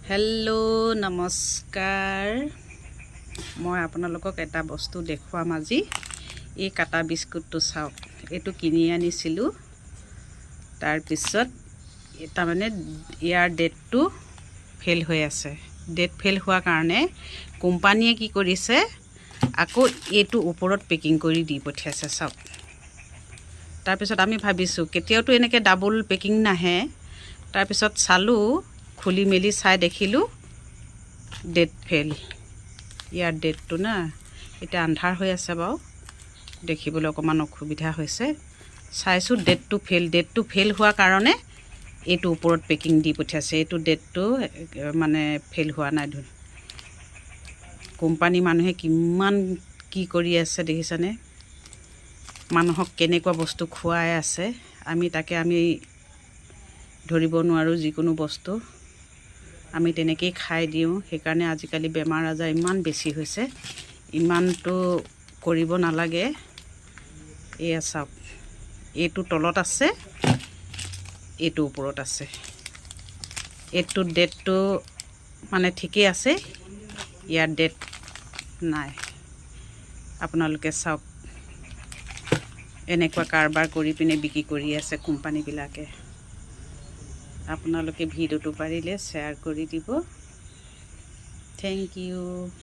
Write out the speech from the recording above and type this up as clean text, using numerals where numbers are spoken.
Hello' নমস্কাৰ। মই আপোনালোকক এটা বস্তু দেখুৱাম আজি। এই কাটা বিস্কুটটো চাওক, এইটো কিনি আনিছিলোঁ। তাৰপিছত তাৰমানে ইয়াৰ ডেটটো ফেইল হৈ আছে। ডেট ফেইল হোৱাৰ কাৰণে কোম্পানীয়ে কি কৰিছে, আকৌ এইটো ওপৰত পেকিং কৰি দি পঠিয়াইছে চাওক। তাৰপিছত আমি ভাবিছোঁ কেতিয়াওতো এনেকৈ ডাবল পেকিং নাহে। তাৰপিছত চালোঁ, খুলি মেলি চাই দেখিলোঁ ডেট ফেইল। ইয়াৰ ডেটটো না, এতিয়া আন্ধাৰ হৈ আছে বাৰু, দেখিবলৈ অকণমান অসুবিধা হৈছে। চাইছোঁ ডেটটো ফেইল। ডেটটো ফেইল হোৱাৰ কাৰণে এইটো ওপৰত পেকিং দি পঠিয়াইছে। এইটো ডেটটো মানে ফেইল হোৱা নাই। কোম্পানী মানুহে কিমান কি কৰি আছে দেখিছানে? মানুহক কেনেকুৱা বস্তু খুৱাই আছে, আমি ধৰিব নোৱাৰোঁ। যিকোনো বস্তু আমি তেনেকেই খাই দিওঁ। সেইকাৰণে আজিকালি বেমাৰ আজাৰ ইমান বেছি হৈছে। ইমানটো কৰিব নালাগে। এয়া চাওক, এইটো তলত আছে, এইটো ওপৰত আছে। এইটো ডেটটো মানে ঠিকেই আছে, ইয়াৰ ডেট নাই। আপোনালোকে চাওক, এনেকুৱা কাৰবাৰ কৰি পিনে বিক্ৰী কৰি আছে কোম্পানীবিলাকে। আপোনালোকে ভিডিঅ'টো পাৰিলে শ্বেয়াৰ কৰি দিব। Thank U.